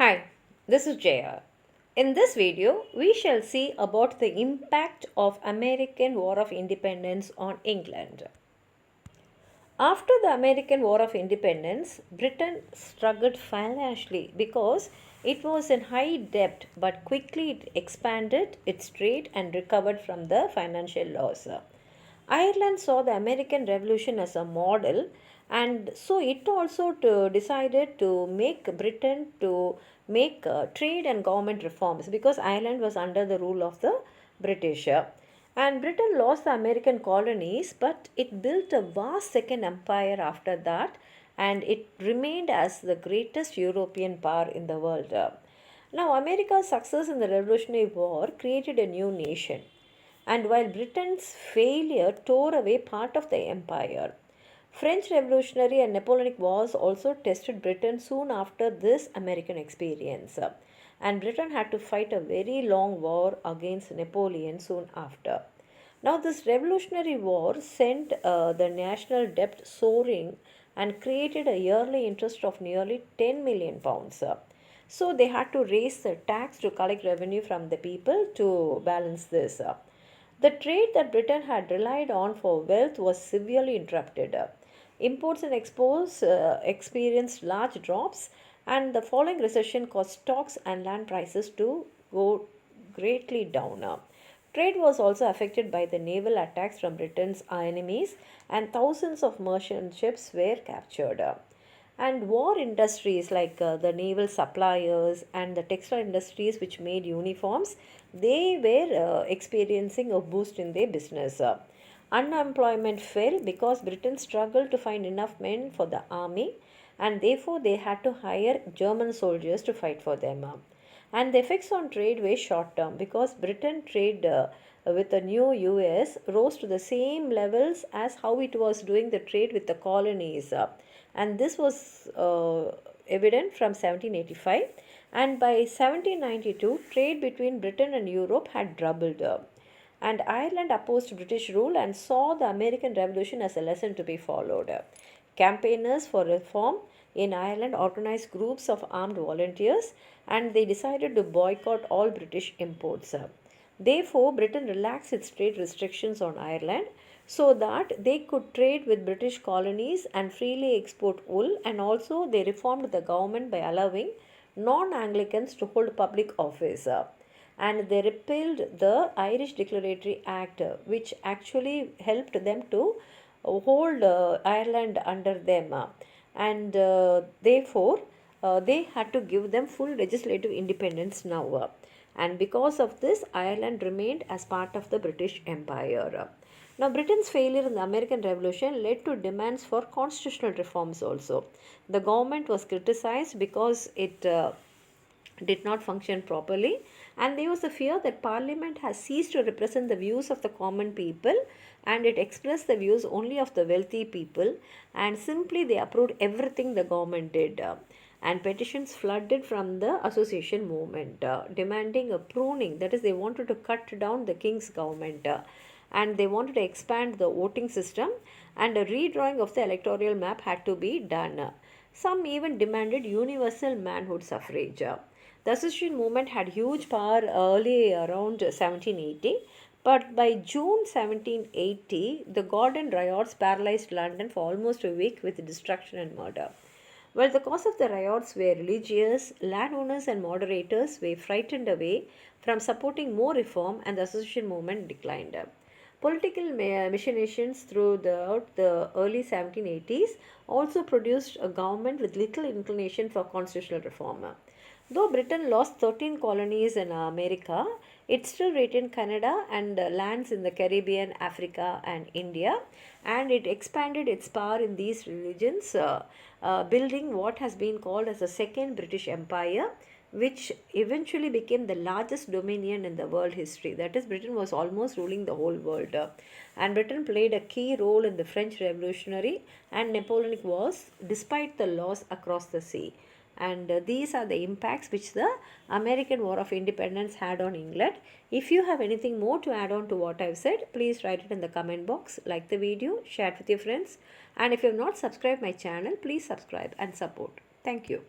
Hi, this is Jaya. In this video, we shall see about the impact of American War of Independence on England. After the American War of Independence, Britain struggled financially because it was in high debt, but quickly it expanded its trade and recovered from the financial loss. Ireland saw the American Revolution as a model, and so it also decided to make Britain to make trade and government reforms because Ireland was under the rule of the British. And Britain lost the American colonies, but it built a vast second empire after that, and it remained as the greatest European power in the world. Now, America's success in the Revolutionary War created a new nation, and while Britain's failure tore away part of the empire. French Revolutionary and Napoleonic Wars also tested Britain soon after this American experience. And Britain had to fight a very long war against Napoleon soon after. Now, this Revolutionary War sent the national debt soaring and created a yearly interest of nearly 10 million pounds. So, they had to raise the tax to collect revenue from the people to balance this. The trade that Britain had relied on for wealth was severely interrupted. Imports and exports experienced large drops, and the following recession caused stocks and land prices to go greatly down. Trade was also affected by the naval attacks from Britain's enemies, and thousands of merchant ships were captured. And war industries like the naval suppliers and the textile industries which made uniforms, they were experiencing a boost in their business. Unemployment fell because Britain struggled to find enough men for the army, and therefore they had to hire German soldiers to fight for them. And the effects on trade were short term because Britain trade with the new US rose to the same levels as how it was doing the trade with the colonies. And this was evident from 1785, and by 1792 trade between Britain and Europe had doubled. And Ireland opposed British rule and saw the American Revolution as a lesson to be followed. Campaigners for reform in Ireland organized groups of armed volunteers, and they decided to boycott all British imports. Therefore, Britain relaxed its trade restrictions on Ireland so that they could trade with British colonies and freely export wool, and also they reformed the government by allowing non-Anglicans to hold public office. And they repealed the Irish Declaratory Act, which actually helped them to hold Ireland under them. And therefore, they had to give them full legislative independence now. And because of this, Ireland remained as part of the British Empire. Now, Britain's failure in the American Revolution led to demands for constitutional reforms also. The government was criticized because it did not function properly, and there was a fear that Parliament has ceased to represent the views of the common people, and it expressed the views only of the wealthy people, and simply they approved everything the government did. And petitions flooded from the association movement demanding a pruning, that is, they wanted to cut down the king's government. And they wanted to expand the voting system, and a redrawing of the electoral map had to be done. Some even demanded universal manhood suffrage. The association movement had huge power early around 1780, but by June 1780, the Gordon riots paralyzed London for almost a week with destruction and murder. Well, the cause of the riots were religious, landowners and moderators were frightened away from supporting more reform, and the association movement declined. Political machinations throughout the early 1780s also produced a government with little inclination for constitutional reform. Though Britain lost 13 colonies in America, it still retained Canada and lands in the Caribbean, Africa, and India, and it expanded its power in these regions, building what has been called as the Second British Empire, which eventually became the largest dominion in the world history. That is, Britain was almost ruling the whole world. And Britain played a key role in the French Revolutionary and Napoleonic Wars despite the loss across the sea. And these are the impacts which the American War of Independence had on England. If you have anything more to add on to what I've said, please write it in the comment box, like the video, share it with your friends, and if you have not subscribed my channel, please subscribe and support. Thank you.